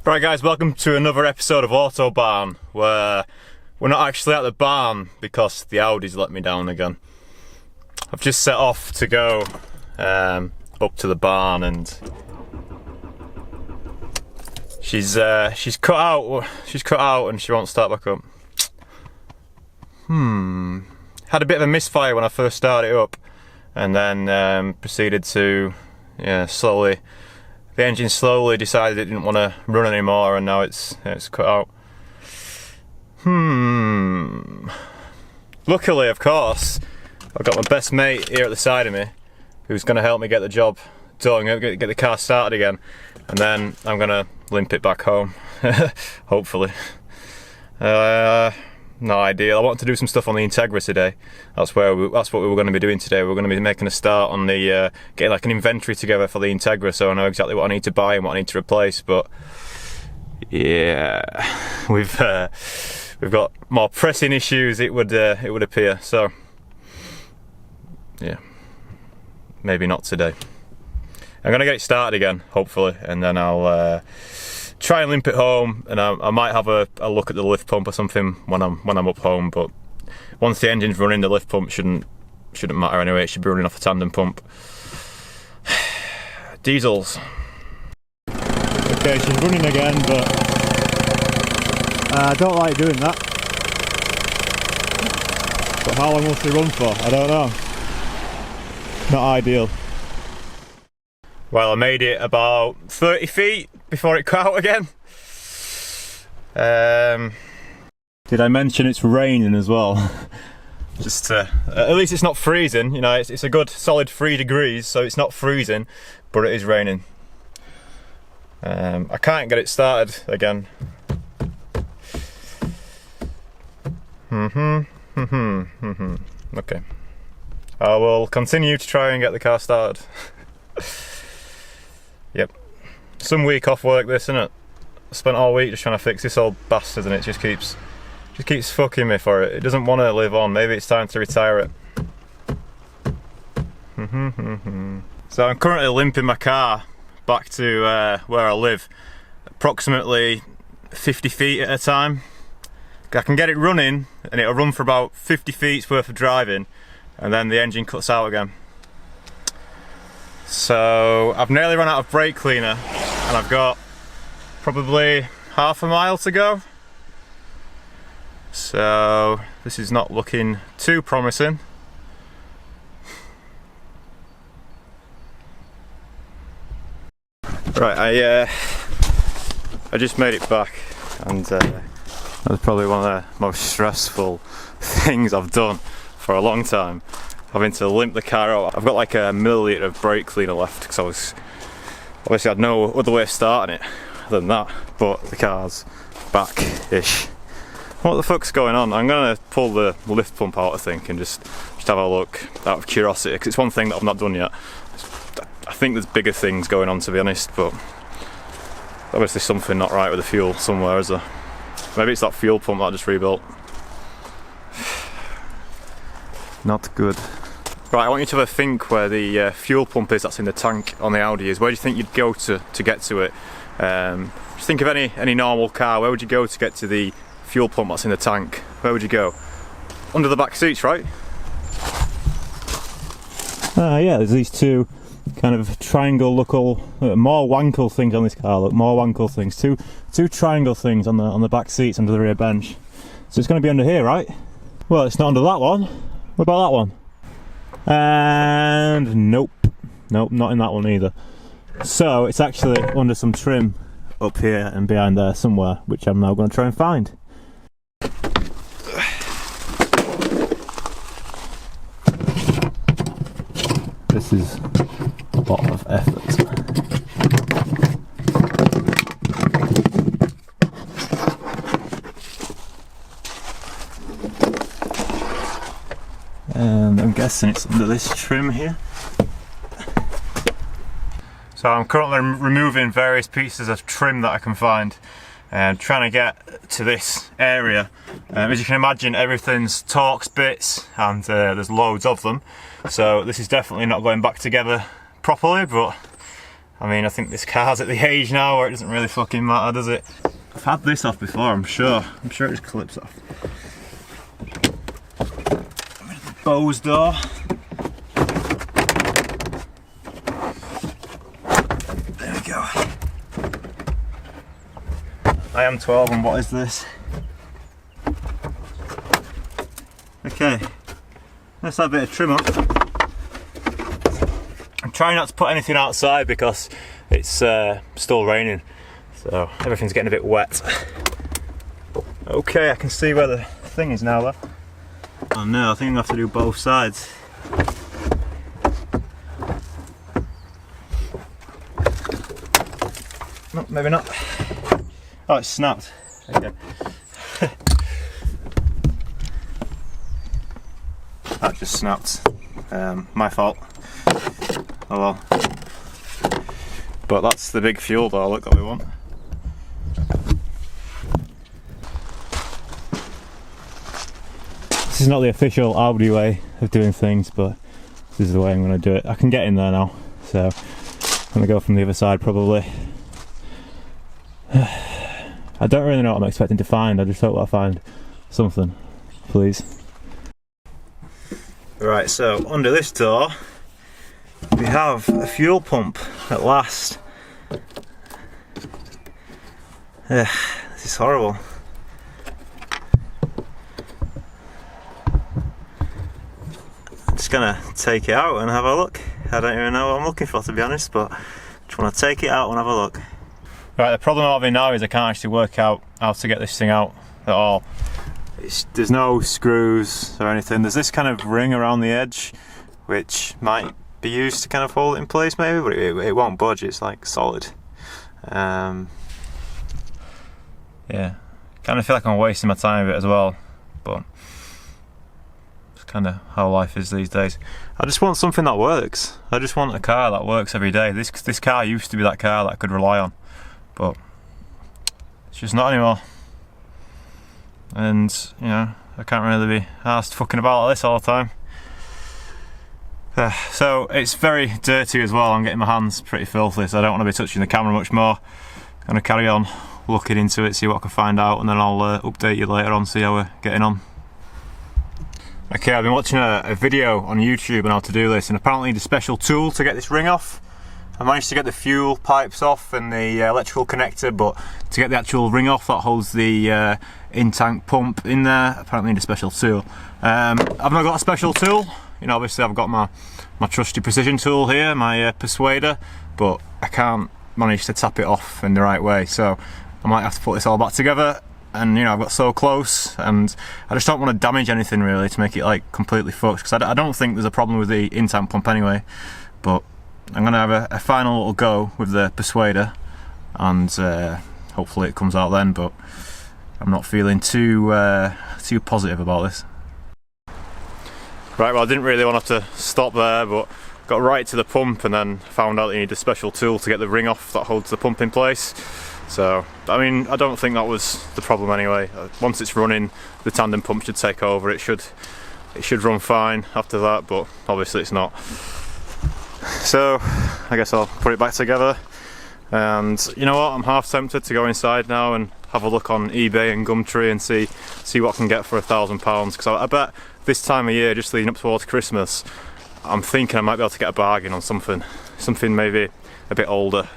Right guys, welcome to another episode of Autobarn, where we're not actually at the barn because the Audi's let me down again. I've just set off to go up to the barn and she's cut out and she won't start back up. Had a bit of a misfire when I first started it up, and then proceeded to the engine slowly decided it didn't want to run anymore, and now it's cut out. Luckily, of course, I've got my best mate here at the side of me who's going to help me get the job done, get the car started again, and then I'm going to limp it back home, hopefully. Not ideal. I want to do some stuff on the Integra today. That's what we were going to be doing today. We're going to be making a start on the getting like an inventory together for the Integra, so I know exactly what I need to buy and what I need to replace. But yeah, we've got more pressing issues, it would appear. So yeah, maybe not today. I'm going to get it started again, hopefully, and then I'll try and limp it home, and I might have a look at the lift pump or something when I'm up home. But once the engine's running, the lift pump shouldn't matter anyway. It should be running off the tandem pump. Diesels. Okay, she's running again, but I don't like doing that. But how long will she run for? I don't know. Not ideal. Well, I made it about 30 feet before it cut out again. Did I mention it's raining as well? Just at least it's not freezing, you know, it's a good solid 3 degrees, so it's not freezing, but it is raining. I can't get it started again. Okay. I will continue to try and get the car started. Yep. Some week off work this, innit? I spent all week just trying to fix this old bastard, and it just keeps fucking me for it. It doesn't want to live on. Maybe it's time to retire it. So I'm currently limping my car back to where I live, approximately 50 feet at a time. I can get it running, and it'll run for about 50 feet's worth of driving, and then the engine cuts out again. So I've nearly run out of brake cleaner, and I've got probably half a mile to go. So this is not looking too promising. Right, I just made it back, and that was probably one of the most stressful things I've done for a long time. Having to limp the car out. I've got like a milliliter of brake cleaner left because I had no other way of starting it than that, but the car's back-ish. What the fuck's going on? I'm gonna pull the lift pump out, I think, and just have a look out of curiosity, because it's one thing that I've not done yet. I think there's bigger things going on, to be honest, but obviously something not right with the fuel somewhere, is there? Maybe it's that fuel pump that I just rebuilt. Not good. Right, I want you to have a think where the fuel pump is that's in the tank on the Audi is. Where do you think you'd go to get to it? Just think of any normal car. Where would you go to get to the fuel pump that's in the tank? Where would you go? Under the back seats, right? Yeah, there's these two kind of triangle more wankle things on this car. Look, more wankle things. Two triangle things on the back seats under the rear bench. So it's going to be under here, right? Well, it's not under that one. What about that one? And nope, not in that one either. So it's actually under some trim up here and behind there somewhere, which I'm now going to try and find. This is a lot of effort. And I'm guessing it's under this trim here. So I'm currently removing various pieces of trim that I can find and trying to get to this area. As you can imagine, everything's Torx bits, and there's loads of them. So this is definitely not going back together properly, but I mean, I think this car's at the age now where it doesn't really fucking matter, does it? I've had this off before, I'm sure. I'm sure it just clips off. Bose door. There we go. I am 12 and what is this? Okay, let's have a bit of trim up. I'm trying not to put anything outside because it's still raining, so everything's getting a bit wet. Okay, I can see where the thing is now though. Oh no, I think I'm going to have to do both sides. No, maybe not. Oh, it's snapped. Okay. That just snapped. My fault. Oh well. But that's the big fuel door, look, that we want. This is not the official Audi way of doing things, but this is the way I'm going to do it. I can get in there now, so I'm going to go from the other side probably. I don't really know what I'm expecting to find, I just hope I find something, please. Right, so under this door we have a fuel pump at last. This is horrible. I'm just gonna take it out and have a look. I don't even know what I'm looking for, to be honest, but just want to take it out and have a look. Right, the problem I'm having now is I can't actually work out how to get this thing out at all. There's no screws or anything. There's this kind of ring around the edge which might be used to kind of hold it in place maybe, but it won't budge, it's like solid. Yeah, kind of feel like I'm wasting my time with it as well, but it's kind of how life is these days. I just want something that works. I just want a car that works every day. This car used to be that car that I could rely on, but it's just not anymore. And you know, I can't really be arsed fucking about like this all the time. So it's very dirty as well. I'm getting my hands pretty filthy, so I don't want to be touching the camera much more. I'm going to carry on looking into it, see what I can find out, and then I'll update you later on, see how we're getting on. Okay, I've been watching a video on YouTube on how to do this, and apparently the special tool to get this ring off. I managed to get the fuel pipes off and the electrical connector, but to get the actual ring off that holds the in-tank pump in there, apparently need a special tool. I've not got a special tool. You know, obviously I've got my trusty precision tool here, my persuader, but I can't manage to tap it off in the right way, so I might have to put this all back together. And you know, I've got so close, and I just don't want to damage anything really to make it like completely fucked, because I don't think there's a problem with the in-tank pump anyway. But I'm going to have a final little go with the persuader, and hopefully it comes out then, but I'm not feeling too positive about this. Right, well I didn't really want to have to stop there, but got right to the pump and then found out that you need a special tool to get the ring off that holds the pump in place. So, I mean, I don't think that was the problem anyway. Once it's running, the tandem pump should take over. It should run fine after that, but obviously it's not. So I guess I'll put it back together, and you know what, I'm half tempted to go inside now and have a look on eBay and Gumtree and see what I can get for £1,000, because I bet this time of year, just leading up towards Christmas, I'm thinking I might be able to get a bargain on something maybe a bit older.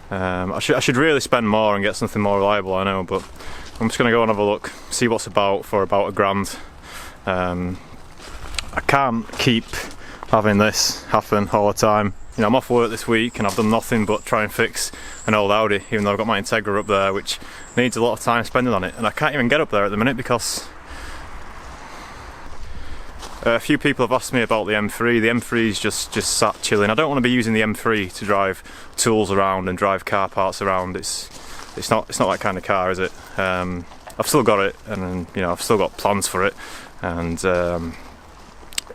I should really spend more and get something more reliable, I know, but I'm just going to go and have a look, see what's about for about £1,000. I can't keep having this happen all the time. You know, I'm off work this week and I've done nothing but try and fix an old Audi, even though I've got my Integra up there, which needs a lot of time spending on it, and I can't even get up there at the minute because a few people have asked me about the M3. The M3's just sat chilling. I don't want to be using the M3 to drive tools around and drive car parts around. It's not that kind of car, is it? I've still got it, and you know, I've still got plans for it, and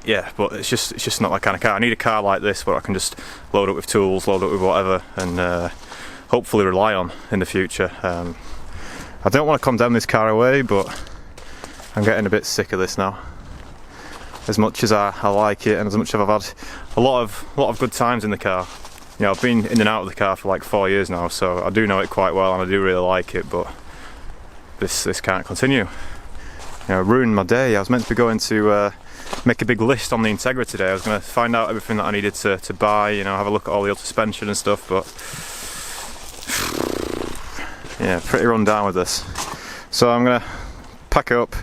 yeah, but it's just not that kind of car. I need a car like this where I can just load up with tools, load up with whatever, and hopefully rely on in the future. I don't want to condemn this car away, but I'm getting a bit sick of this now. As much as I like it, and as much as I've had a lot of good times in the car, you know, I've been in and out of the car for like 4 years now, so I do know it quite well and I do really like it, but this can't continue. You know, it ruined my day. I was meant to be going to make a big list on the Integra today. I was going to find out everything that I needed to buy, you know, have a look at all the old suspension and stuff, but yeah, pretty run down with this. So I'm going to pack up,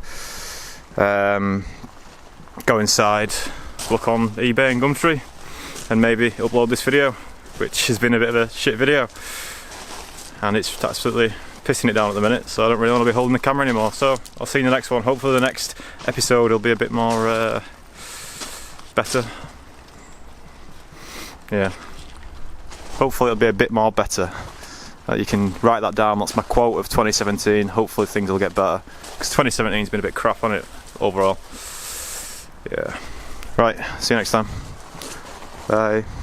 go inside, look on eBay and Gumtree, and maybe upload this video, which has been a bit of a shit video, and it's absolutely pissing it down at the minute, so I don't really want to be holding the camera anymore. So I'll see you in the next one. Hopefully the next episode will be a bit more better. Yeah, hopefully it'll be a bit more better. You can write that down. That's my quote of 2017. Hopefully things will get better, because 2017's been a bit crap on it overall. Yeah, right, see you next time. Bye.